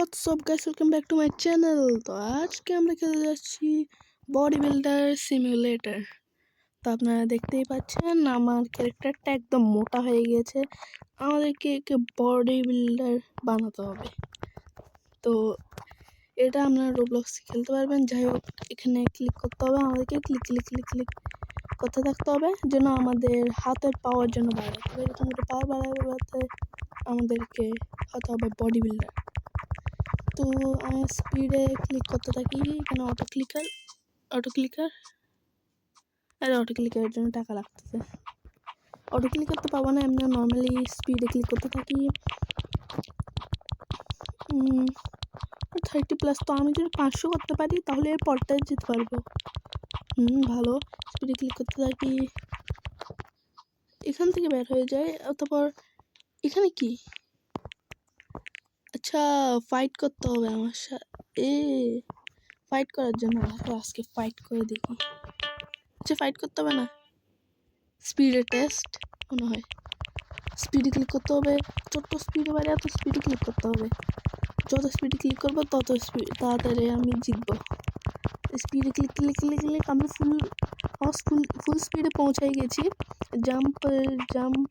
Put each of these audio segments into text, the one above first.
WhatsApp guys, welcome back to my channel. তো আজকে আমরা খেলে যাচ্ছি বডি বিল্ডার সিমুলেটর। তো আপনারা দেখতেই পাচ্ছেন আমার ক্যারেক্টারটা একদম মোটা হয়ে গিয়েছে। আমাদেরকে একে বডি বিল্ডার বানাতে হবে। তো এটা আপনারা রোবলক্সে খেলতে পারবেন। যাই হোক, এখানে ক্লিক করতে হবে, আমাদেরকে ক্লিক ক্লিক ক্লিক ক্লিক করতে থাকতে হবে যেন আমাদের হাতের পাওয়ার জন্য বাড়াতে হবে। এরকম করে পাওয়ার বাড়াতে আমাদেরকে হতে হবে বডি বিল্ডার। তো আমি স্পিডে ক্লিক করতে থাকি। এখানে অটো ক্লিকারের জন্য টাকা লাগতেছে। অটো ক্লিক করতে পাবো না, এমনি নর্মালি স্পিডে ক্লিক করতে থাকি। 30+। তো আমি যদি 500 করতে পারি তাহলে এর পরটায় যেতে পারবো। ভালো। স্পিডে ক্লিক করতে থাকি, এখান থেকে বের হয়ে যায়। তারপর এখানে কি, আচ্ছা ফাইট করতে হবে আমার সাথে। ফাইট করার জন্য আজকে ফাইট করে দেখি। আচ্ছা ফাইট করতে হবে না, স্পিডে টেস্ট মনে হয়। স্পিডে ক্লিক করতে হবে, যত স্পিডে পারে এত স্পিডে ক্লিক করতে হবে। যত স্পিডে ক্লিক করবো তত তাড়াতাড়ি আমি জিতবো। স্পিডে ক্লিক ক্লিক ক্লিক ক্লিক আমি ফুল স্পিডে পৌঁছাই গেছি। Jump jump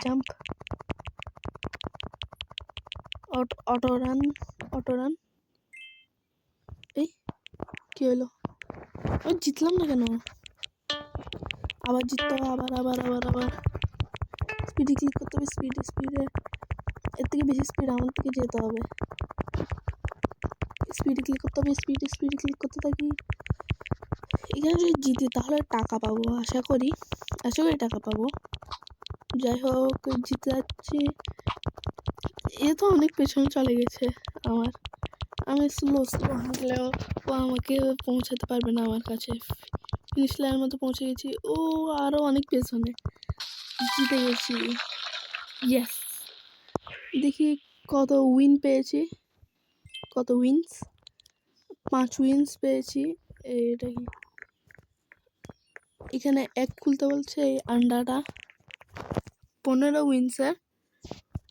jump, auto run. এই কি হলো, আমি জিতলাম না কেন? আবার জিততে হবে, আবার স্পিডে ক্লিক করতে হবে। স্পিডে এর থেকে বেশি স্পিড আমার থেকে যেতে হবে। স্পিডে ক্লিক করতে হবে, স্পিডে ক্লিক করতে থাকি। এখানে যদি জিতি তাহলে টাকা পাবো, আশা করি টাকা পাবো। যাই হোক, জিতে যাচ্ছি। এ তো অনেক পেছনে চলে গেছে আমার। আমি স্লো হাঁটলেও ও আমাকে পৌঁছাতে পারবে না আমার কাছে। ফিনিশ লাইনের মতো পৌঁছে গেছি। ও আরও অনেক পেছনে। জিতে গেছি, ইয়েস। দেখি কত উইন পেয়েছি, কত উইন্স। 5 উইন্স পেয়েছি। এটা কি, এখানে এক খুলতে বলছে এই আন্ডাটা। 15 উইন্সের।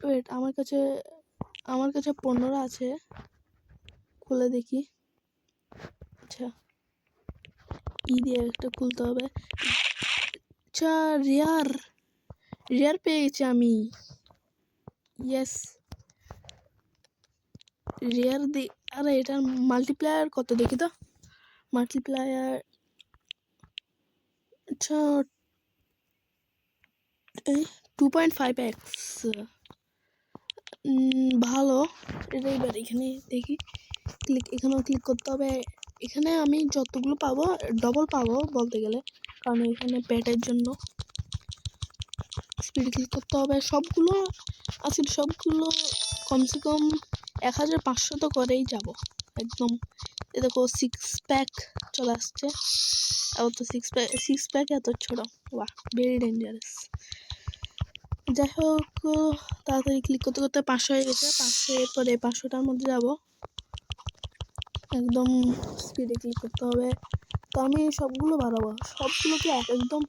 ওয়েট, আমার কাছে 15 আছে, খুলে দেখি। আচ্ছা দিয়ে একটা খুলতে হবে। আচ্ছা রেয়ার পেয়ে গেছি আমি, ইয়েস। রেয়ার আরে এটার মাল্টিপ্লায়ার কত দেখি তো। মাল্টিপ্লায়ার আচ্ছা 2.5x, ভালো। এটা এবার এখানে দেখি, এখানেও ক্লিক করতে হবে। এখানে আমি যতগুলো পাবো ডবল পাবো বলতে গেলে, কারণ এখানে পেটের জন্য। স্পিড ক্লিক করতে হবে। সবগুলো কমসে কম 1500 তো করেই যাব একদম। এ দেখো 6 প্যাক চলে আসছে। আর তো 6 প্যাক এত ছোট, বাহ ভেরি ডেঞ্জারাস। যাই হোক, তাড়াতাড়ি ক্লিক করতে করতে 500 হয়ে গেছে। 500 এরপরে 500টার মধ্যে যাব। একদম স্পিডে ক্লিক করতে হবে। তো আমি সবগুলো বাড়াবো, সবগুলোকে একদম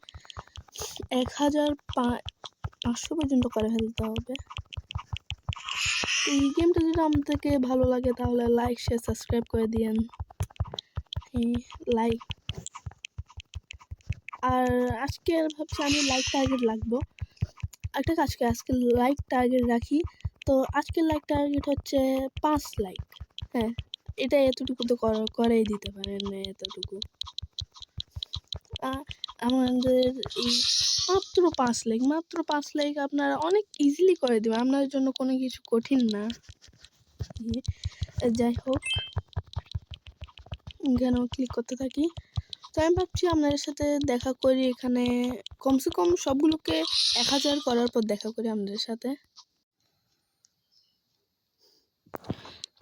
1500 পর্যন্ত করে ফেলতে হবে। এই গেমটা যদি আপনাদেরকে ভালো লাগে তাহলে লাইক শেয়ার সাবস্ক্রাইব করে দিয়েন। লাইক। আর আজকে ভাবছি আমি লাইক টার্গেট লাগবো। একটা কাজ করে আজকে লাইক টার্গেট রাখি। তো আজকের লাইক টার্গেট হচ্ছে 5 লাইক। হ্যাঁ, এটা এতটুকু তো করেই দিতে পারেন, এতটুকু। আমাদের এই মাত্র 5 লাইক আপনারা অনেক ইজিলি করে দেবেন, আপনাদের জন্য কোনো কিছু কঠিন না। যাই হোক, এখানেও ক্লিক করতে থাকি। তো আমি ভাবছি আপনাদের সাথে দেখা করি এখানে, কমসে কম সবগুলোকে 1000 করার পর দেখা করি আপনাদের সাথে।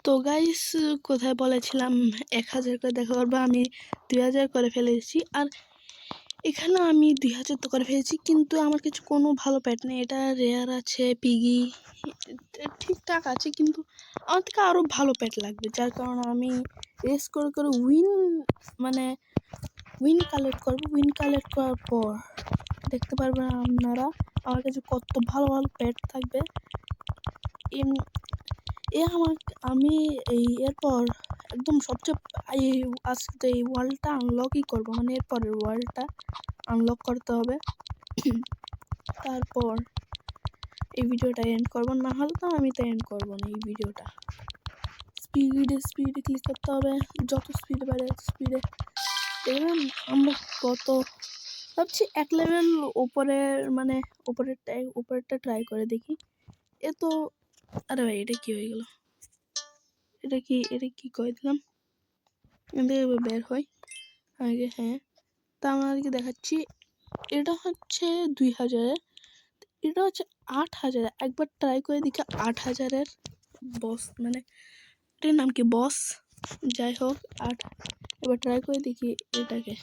তো গাইস, কোথায় বলেছিলাম 1000 করে দেখা করবো, আমি 2000 করে ফেলেছি। আর এখানে আমি 2000 তো করে ফেলেছি, কিন্তু আমার কিছু কোনো ভালো প্যাট নেই। এটা রেয়ার আছে, পিগি ঠিকঠাক আছে, কিন্তু আমার থেকে আরও ভালো প্যাট লাগবে। যার কারণে আমি রেস করে উইন কালেক্ট করবো। উইন কালেক্ট করার পর দেখতে পারবেন আপনারা আমার কাছে কত ভালো ভালো প্যাট থাকবে। আমি এই এরপর একদম সবচেয়ে এই আজকে এই ওয়ার্ল্ডটা আনলকই করবো, মানে এরপরের ওয়ার্ল্ডটা আনলক করতে হবে। তারপর এই ভিডিওটা এন্ড করবো, না হলে তো আমি তো এন্ড করবো না এই ভিডিওটা। স্পিডে ক্লিক করতে হবে, যত স্পিডে বাড়ে স্পিডে। দেখবেন আমরা কত ভাবছি 1 লেভেল ওপরের, মানে উপরেরটা ট্রাই করে দেখি। এ তো আরে ভাই এটা কি হয়ে গেল? এটা কি করে দিলাম? এবার বের হয় আগে। হ্যাঁ, তা আমাদেরকে দেখাচ্ছি এটা হচ্ছে 2000-এর, এটা হচ্ছে 8000। একবার ট্রাই করে দেখি 8000-এর বস, মানে এটার নাম কি বস, যাই হোক এবার ট্রাই করে দেখি এটাকে।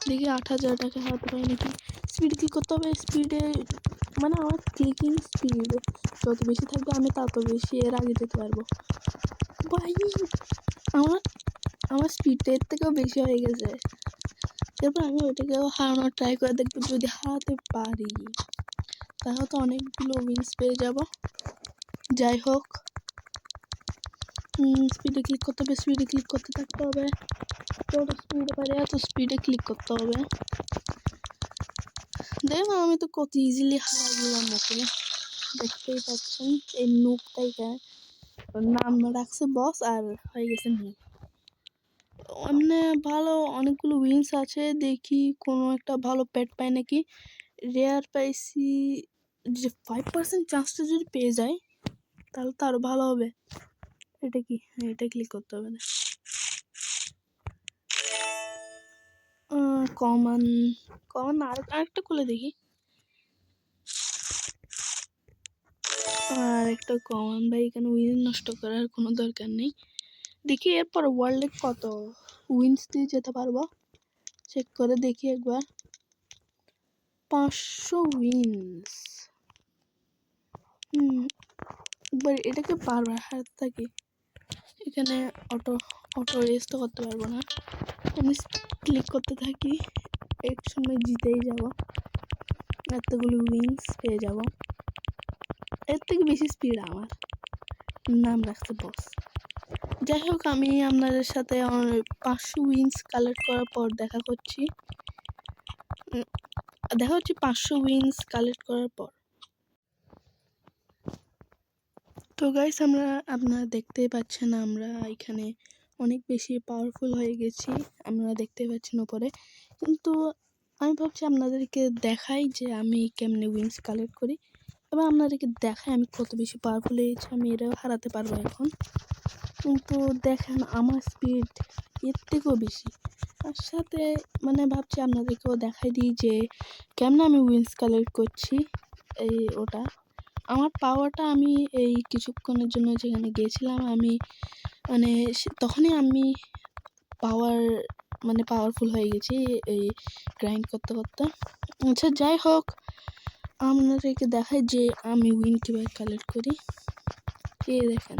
দেখি 8000 টাকা হাতে পাই নাকি। স্পিড কি করতে হবে, স্পিডে মানে আমার ক্লিকিং স্পিড যত বেশি থাকবে আমি তত বেশি এর আগে যেতে পারবো। ভাই আমার স্পিডটা এর থেকেও বেশি হয়ে গেছে। এরপর আমি ওইটাকেও হারানোর ট্রাই করে দেখবো, যদি হারাতে পারি তাহলে তো অনেকগুলো উইন্স পেয়ে যাব। যাই হোক, স্পিডে ক্লিক করতে হবে, স্পিডে ক্লিক করতে থাকতে হবে, যত স্পিডে পারে এত স্পিডে ক্লিক করতে হবে। দেখুন আমি তো কত ইজিলি হারাই দিলাম ওকে, দেখতেই পাচ্ছেন। এই নুবটাই নাম রাখছে বস আর হয়ে গেছে নুব। এমনি ভালো অনেকগুলো উইন্স আছে, দেখি কোনো একটা ভালো পেট পাই নাকি। রেয়ার পাইছি, যে 5% চান্সটা যদি পেয়ে যায় তাহলে তো আরও ভালো হবে। এটা কি? হ্যাঁ, এটা ক্লিক করতে হবে না। কমন আরেকটা খুলে দেখি। আর একটা কমন, ভাই এখানে উইন নষ্ট করার কোনো দরকার নেই। দেখি এরপর ওয়ার্ল্ডে কত উইন্স দিয়ে যেতে পারবো, চেক করে দেখি একবার। 500 উইন্স। একবার এটাকে বারবার হারাতে থাকি। এখানে অটো রেস তো করতে পারবো না, আমি ক্লিক করতে থাকি, এক সময় জিতেই যাব, এতগুলো উইন্স পেয়ে যাব। এর থেকে বেশি স্পিড আমার, নাম রাখছে বস। যাই হোক, আমি আপনাদের সাথে 500 উইন্স কালেক্ট করার পর দেখা হচ্ছে 500 উইন্স কালেক্ট করার পর। তো গাইস, আপনারা দেখতেই পাচ্ছেন আমরা এখানে অনেক বেশি পাওয়ারফুল হয়ে গেছি, আপনারা দেখতেই পাচ্ছেন উপরে। কিন্তু আমি ভাবছি আপনাদেরকে দেখাই যে আমি কেমনে উইন্স কালেক্ট করি, এবার আপনাদেরকে দেখাই আমি কত বেশি পাওয়ারফুল হয়েছি, আমি এটাও হারাতে পারবো এখন। কিন্তু দেখেন আমার স্পিড এর থেকেও বেশি। তার সাথে মানে ভাবছি আপনাদেরকেও দেখাই দিই যে কেমন আমি উইন্স কালেক্ট করছি। ওটা আমার পাওয়ারটা, আমি এই কিছুক্ষণের জন্য যেখানে গিয়েছিলাম আমি মানে তখনই আমি পাওয়ারফুল হয়ে গেছি এই গ্রাইন্ড করতে করতে। আচ্ছা যাই হোক, আপনাদেরকে দেখাই যে আমি উইন কীভাবে কালেক্ট করি। দেখেন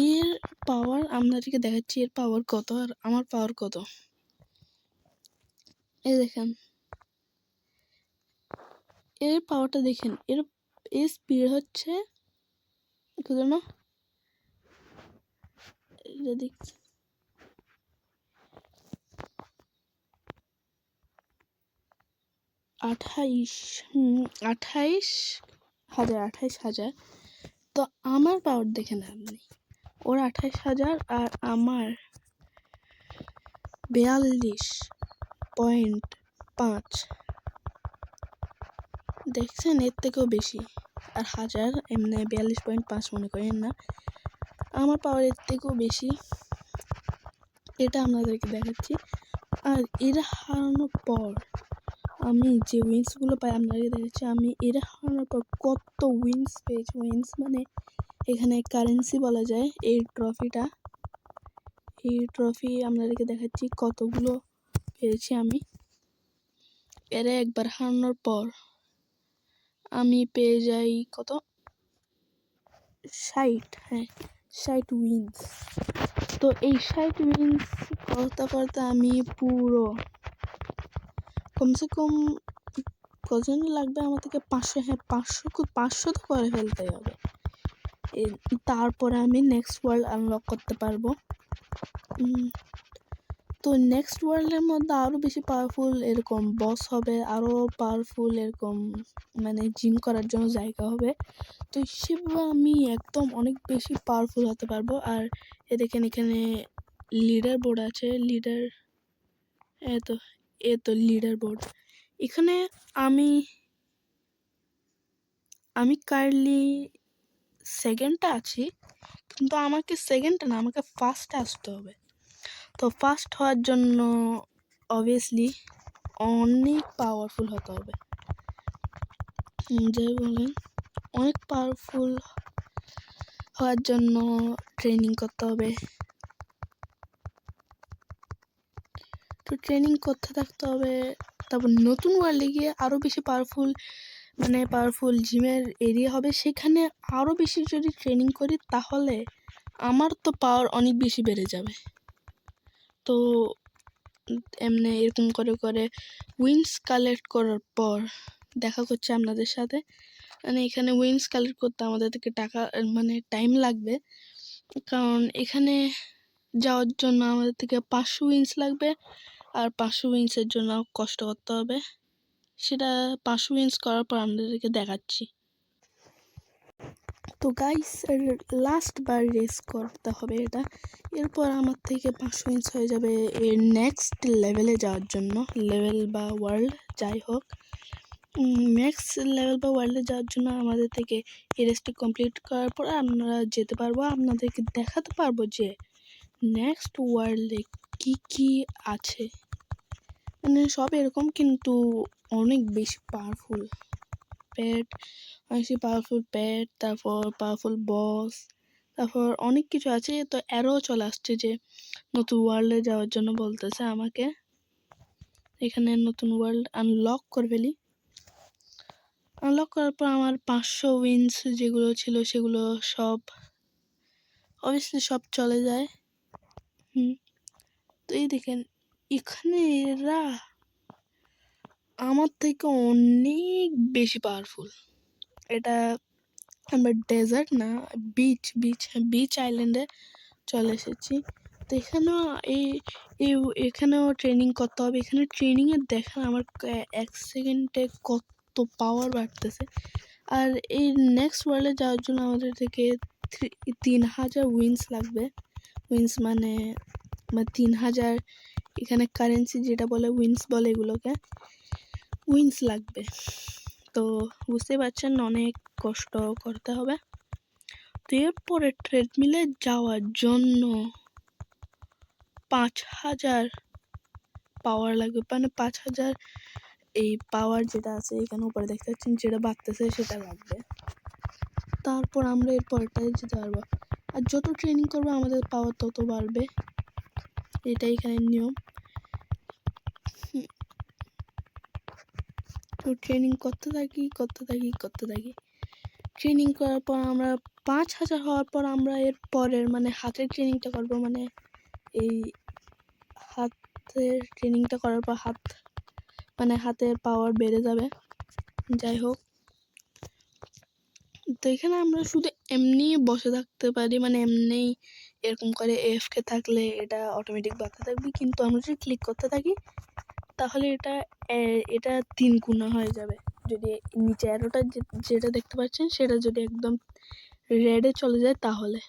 এর পাওয়ার, আপনাদেরকে দেখাচ্ছি এর পাওয়ার কত আর আমার পাওয়ার কত। দেখেন এর পাওয়ারটা দেখেন, এর স্পিড হচ্ছে কত না, এটা দেখছি 28,000। তো আমার পাওয়ার দেখেন আপনি, ওর 28,000 আর আমার 42.5। দেখছেন এর থেকেও বেশি, আর 1000 এমনি 42.5 মনে করেন না, আমার পাওয়ার এর থেকেও বেশি। এটা আপনাদেরকে দেখাচ্ছি। আর এরা হারানোর পর আমি যে উইন্সগুলো পাই আপনাদেরকে দেখাচ্ছি, আমি এরা হারানোর পর কত উইন্স পেয়েছি। উইন্স মানে এখানে কারেন্সি বলা যায়। এই ট্রফি আপনাদেরকে দেখাচ্ছি কতগুলো পেয়েছি আমি। এরা একবার হারানোর পর আমি পেয়ে যাই কত, 60 উইন্স। তো এই 60 উইন্স করতে করতে আমি পুরো কমসে কম কজন লাগবে আমাদেরকে 500, হ্যাঁ 500 তো করে ফেলতেই হবে। তারপরে আমি নেক্সট ওয়ার্ল্ড আনলক করতে পারবো। তো নেক্সট ওয়ার্ল্ডের মধ্যে আরও বেশি পাওয়ারফুল এরকম বস হবে, আরও পাওয়ারফুল এরকম মানে জিম করার জন্য জায়গা হবে। তো হিসেবে আমি একদম অনেক বেশি পাওয়ারফুল হতে পারবো। আর দেখেন এখানে লিডার বোর্ড আছে, লিডার তো লিডার বোর্ড। এখানে আমি কার্লি সেকেন্ডটা আছি, কিন্তু আমাকে সেকেন্ডটা না, আমাকে ফার্স্টে আসতে হবে। তো ফার্স্ট হওয়ার জন্য অবভিয়াসলি অনেক পাওয়ারফুল হতে হবে। যাই বলেন, অনেক পাওয়ারফুল হওয়ার জন্য ট্রেনিং করতে হবে। তো ট্রেনিং করতে থাকতে হবে। তারপর নতুন ওয়ার্ল্ডে গিয়ে আরও বেশি পাওয়ারফুল জিমের এরিয়া হবে, সেখানে আরও বেশি যদি ট্রেনিং করি তাহলে আমার তো পাওয়ার অনেক বেশি বেড়ে যাবে। তো এমনি এরকম করে করে উইন্স কালেক্ট করার পর দেখা করছে আপনাদের সাথে। মানে এখানে উইন্স কালেক্ট করতে আমাদের থেকে টাইম লাগবে, কারণ এখানে যাওয়ার জন্য আমাদের থেকে 500 উইন্স লাগবে। আর 500 উইন্সের জন্য কষ্ট করতে হবে। সেটা 500 উইন্স করার পর আপনাদেরকে দেখাচ্ছি। তো গাইস, লাস্ট বার রেস করতে হবে এটা। এরপর আমার থেকে 500 উইন্স হয়ে যাবে এর নেক্সট লেভেলে যাওয়ার জন্য, লেভেল বা ওয়ার্ল্ড যাই হোক। নেক্সট লেভেল বা ওয়ার্ল্ডে যাওয়ার জন্য আমাদের থেকে এই রেসটি কমপ্লিট করার পর আমরা যেতে পারবো, আপনাদেরকে দেখাতে পারবো যে নেক্সট ওয়ার্ল্ডে কি আছে। মানে সব এরকম, কিন্তু অনেক বেশি পাওয়ারফুল পেট, তারপর পাওয়ারফুল বস, তারপর অনেক কিছু আছে। তো এরও চলে আসছে যে নতুন ওয়ার্ল্ডে যাওয়ার জন্য বলতেছে আমাকে। এখানে নতুন ওয়ার্ল্ড আনলক করে ফেলি। আনলক করার পর আমার 500 উইন্স যেগুলো ছিল সেগুলো সব অবভিয়াসলি সব চলে যায়। তো এই দেখেন এখানে এরা আমার থেকে অনেক বেশি পাওয়ারফুল। এটা আমরা ডেজার্ট না, বিচ আইল্যান্ডে চলে এসেছি। তো এখানেও ট্রেনিং করতে হবে। এখানে ট্রেনিংয়ে দেখেন আমার 1 সেকেন্ডে কত পাওয়ার বাড়তেছে। আর এই নেক্সট ওয়ার্ল্ডে যাওয়ার জন্য আমাদের থেকে 3000 উইন্স লাগবে। উইন্স মানে 3000 এখানে কারেন্সি যেটা বলে উইন্স বলে, এগুলোকে উইন্স লাগবে। তো বুঝতে পারছেন অনেক কষ্ট করতে হবে। তো এরপরে ট্রেডমিলে যাওয়ার জন্য 5000 পাওয়ার লাগবে, মানে 5000 এই পাওয়ার যেটা আছে এখানে উপরে দেখতে পাচ্ছেন যেটা বাড়তেছে সেটা লাগবে। তারপর আমরা এর পরেরটায় যেতে পারবো। আর যত ট্রেনিং করবো আমাদের পাওয়ার তত বাড়বে, এটাই এখানে নিয়ম। তো ট্রেনিং করতে থাকি। ট্রেনিং করার পর আমরা 5000 হওয়ার পর আমরা এর পরের হাতের ট্রেনিংটা করবো। এই হাতের ট্রেনিংটা করার পর হাতের পাওয়ার বেড়ে যাবে। যাই হোক, তো এখানে আমরা শুধু এমনি বসে থাকতে পারি, এমনি এরকম করে এফকে থাকলে এটা অটোমেটিক বাড়তে থাকবে। কিন্তু আমরা যদি ক্লিক করতে থাকি তাহলে এটা 3 গুণা হয়ে যাবে। যদি নিচে অ্যারোটা যেটা দেখতে পাচ্ছেন সেটা যদি একদম রেডে চলে যায় তাহলে।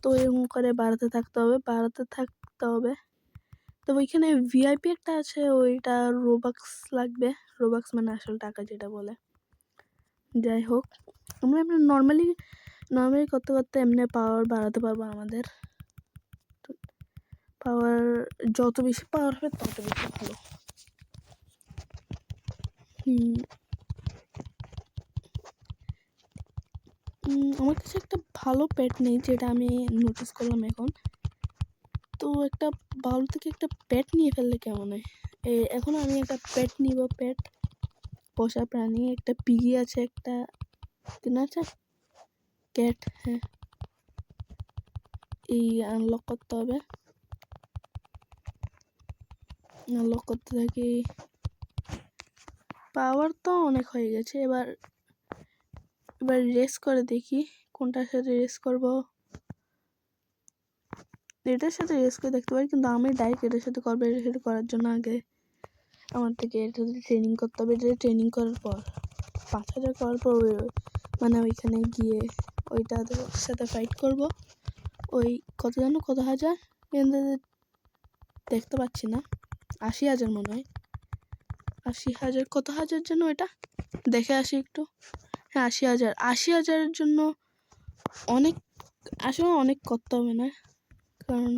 তো এরকম করে বাড়াতে থাকতে হবে। তো ওইখানে ভিআইপি একটা আছে, ওইটা রোবাক্স লাগবে। রোবাক্স মানে আসল টাকা যেটা বলে। যাই হোক, আমরা নর্মালি করতে এমনি পাওয়ার বাড়াতে পারবো। আমাদের পাওয়ার যত বেশি পাওয়ার হবে তত বেশি ভালো। আমার কাছে একটা ভালো পেট নেই, যেটা আমি নোটিস করলাম এখন। তো একটা বাউল থেকে একটা পেট নিয়ে ফেললে কেমন হয়? এখন আমি একটা পেট নিব, পেট পোষা প্রাণী। একটা পিগি আছে, একটা আছে ক্যাট। হ্যাঁ, এই আনলক করতে হবে। আনলক করতে থাকি। পাওয়ার তো অনেক হয়ে গেছে। এবার রেস করে দেখি কোনটার সাথে রেস করব। এটার সাথে রেস করে দেখতে পারি, কিন্তু আমি ডাইরেক্ট এটার সাথে করবো। এটার সাথে করার জন্য আগে আমার থেকে এটাতে ট্রেনিং করতে হবে। এটা ট্রেনিং করার পর 5000 করার পর মানে ওইখানে গিয়ে ওইটার সাথে ফাইট করব। ওই কত জানো, কত হাজার দেখতে পাচ্ছি না, 80,000 মনে হয়। 80,000 কত হাজার জন্য এটা দেখে আসি একটু। হ্যাঁ 80,000। 80,000-এর জন্য অনেক, আসলে অনেক করতে হবে না, কারণ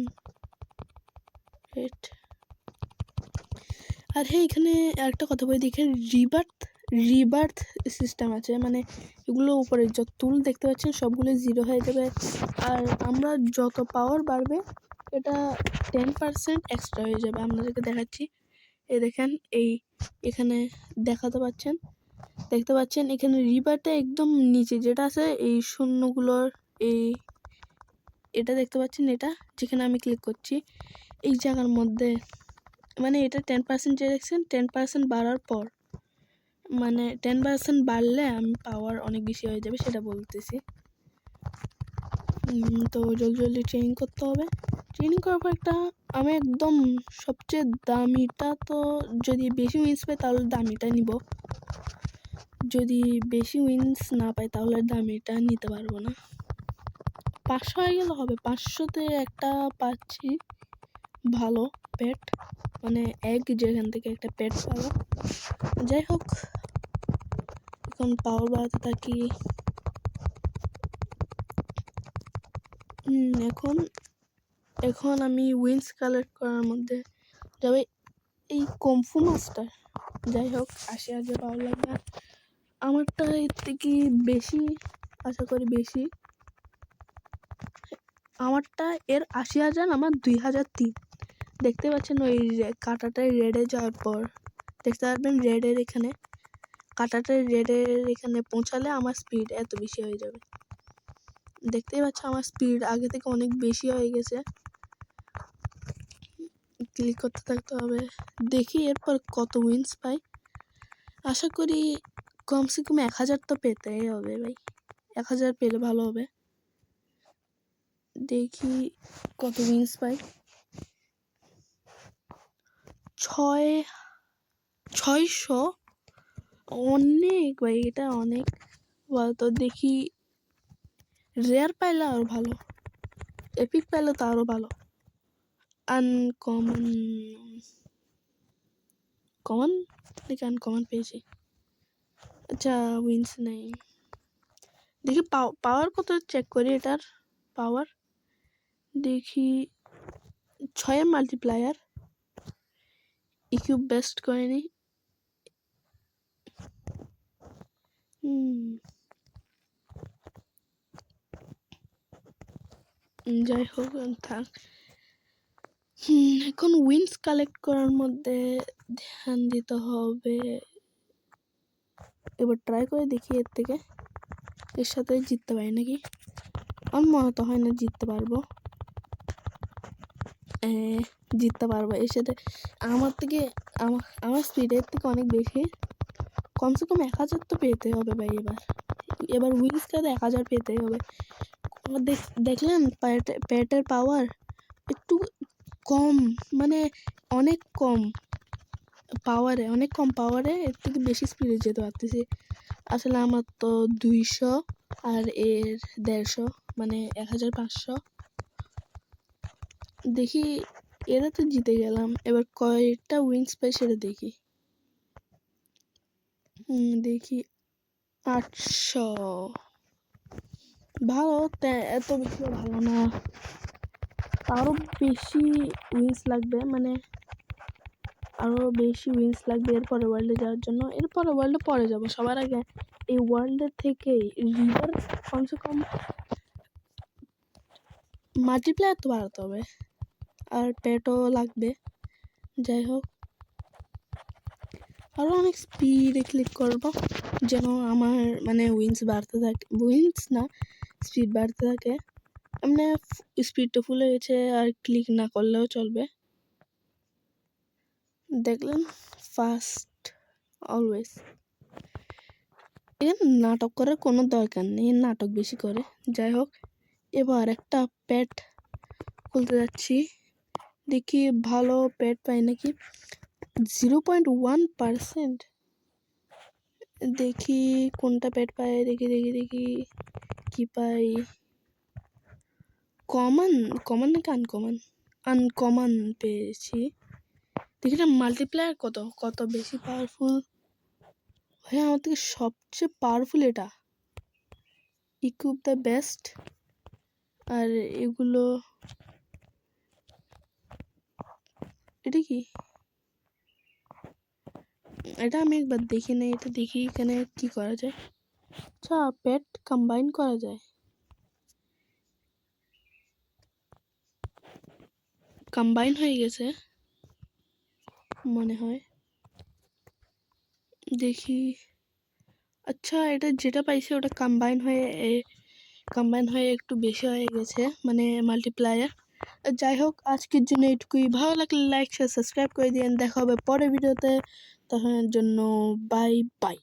আর হ্যাঁ এখানে একটা কথা বলি, দেখেন রিবার্থ সিস্টেম আছে। মানে এগুলো উপরে যত টুল দেখতে পাচ্ছেন সবগুলো 0 হয়ে যাবে। আর আমরা যত পাওয়ার বাড়বে এটা 10% এক্সট্রা হয়ে যাবে। আপনাদেরকে দেখাচ্ছি, এই দেখেন, এখানে দেখতে পাচ্ছেন এখানে রিবারটা একদম নিচে যেটা আছে, এই শূন্যগুলোর এটা দেখতে পাচ্ছেন, এটা যেখানে আমি ক্লিক করছি এই জায়গার মধ্যে, মানে এটা 10% যে দেখছেন 10% বাড়ার পর, মানে 10% বাড়লে আমি পাওয়ার অনেক বেশি হয়ে যাবে সেটা বলতেছি। তো জলদি ট্রেনিং করতে হবে। ট্রেনিং করার পর আমি একদম সবচেয়ে দামিটা, তো যদি বেশি উইন্স পাই তাহলে দামিটা নিব, যদি বেশি উইন্স না পাই তাহলে দামিটা নিতে পারবো না। 500 হয়ে গেলে হবে। 500-তে একটা পাচ্ছি ভালো পেট, মানে যেখান থেকে একটা পেট পাবো। যাই হোক, এখন পাওয়ার বাড়াতে থাকি। এখন আমি উইন্স কালেক্ট করার মধ্যে যাবে, এই কমফু মাস্টার। যাই হোক 80,000 পাওয়ার লাগবে। আমারটা এর থেকে বেশি, আশা করি বেশি। আমারটা এর 80,000, আমার 2003। দেখতে পাচ্ছেন ওই কাঁটাটায় রেডে যাওয়ার পর দেখতে পারবেন রেডের এখানে, কাঁটাটায় রেডের এখানে পৌঁছালে আমার স্পিড এত বেশি হয়ে যাবে। দেখতেই পাচ্ছেন আমার স্পিড আগে থেকে অনেক বেশি হয়ে গেছে। ক্লিক করতে থাকতে হবে, দেখি এরপর কত উইন্স পাই। আশা করি কমসে কম 1000 তো পেতেই হবে ভাই, 1000 পেলে ভালো হবে। দেখি কত উইন্স পাই। 600, অনেক ভাই, এটা অনেক বলতো। দেখি রেয়ার পাইলে আরো ভালো, এপিক পাইলে তো আরো ভালো। আনকমন পেয়েছি। আচ্ছা উইন্স নেই, দেখি পাওয়ার কত চেক করি। এটার পাওয়ার দেখি 6-এর মাল্টিপ্লায়ার, ইকিউব বেস্ট করেনি। যাই হোক থাক। এখন উইন্স কালেক্ট করার মধ্যে ধ্যান দিতে হবে। এবার ট্রাই করে দেখি এর সাথে জিততে পারি নাকি। আমার মনে তো হয় না জিততে পারবো। এর সাথে আমার স্পিডের থেকে অনেক বেশি। কমসে কম 1000 তো পেতে হবে ভাই। এবার উইন্স কার্ডে 1000 পেতেই হবে। দেখলেন পেটের পাওয়ার একটু কম, মানে অনেক কম পাওয়ারে এর থেকে বেশি স্পিডে যেতে পারতেছি। আসলে আমার তো 200 আর এর 150, মানে 1500। দেখি এরা তো জিতে গেলাম, এবার কয়টা উইন্স পাই সেটা দেখি। দেখি 800, ভালো, এত বেশি ভালো না, আরো বেশি উইন্স লাগবে, মানে আরো বেশি উইন্স লাগবে এরপরে ওয়ার্ল্ডে যাওয়ার জন্য। এরপরে ওয়ার্ল্ডে পরে যাব, সবার আগে এই ওয়ার্ল্ডের থেকে রিভার কমসে কম মাল্টিপ্লায়ার তো বাড়াতে হবে, আর পেটও লাগবে। যাই হোক আরও অনেক স্পিডে ক্লিক করব যেন আমার মানে উইন্স বাড়তে থাকে, উইন্স না স্পিড বাড়তে থাকে। এমনি স্পিডটা ফুল হয়ে গেছে, আর ক্লিক না করলেও চলবে। দেখলেন ফার্স্ট অলওয়েজ। এখানে নাটক করার কোনো দরকার নেই, নাটক বেশি করে। যাই হোক, এবার একটা প্যাট খুলতে যাচ্ছি, দেখি ভালো প্যাট পাই নাকি। 0.1%। দেখি কোনটা প্যাট পাই, দেখি দেখি দেখি কি পাই। কমন কমন নাকি আনকমন? আনকমন পেয়েছি। দেখি না মাল্টিপ্লায়ার কত কত বেশি পাওয়ারফুল। ভাই আমার থেকে সবচেয়ে পাওয়ারফুল এটা। Equip the best. আর এগুলো এটা কি? এটা আমি একবার দেখি না, এটা দেখি এখানে কি করা যায়। আচ্ছা, পেট কম্বাইন করা যায়। কম্বাইন হয়ে গেছে মনে হয়, দেখি। আচ্ছা, এটা যেটা পাইছে ওটা কম্বাইন হয়ে একটু বেশি হয়ে গেছে, মানে মাল্টিপ্লায়ার। যাই হোক, আজকের জন্য এটুকুই। ভালো লাগলে লাইক শেয়ার সাবস্ক্রাইব করে দিন। দেখা হবে পরের ভিডিওতে। তখনের জন্য বাই বাই।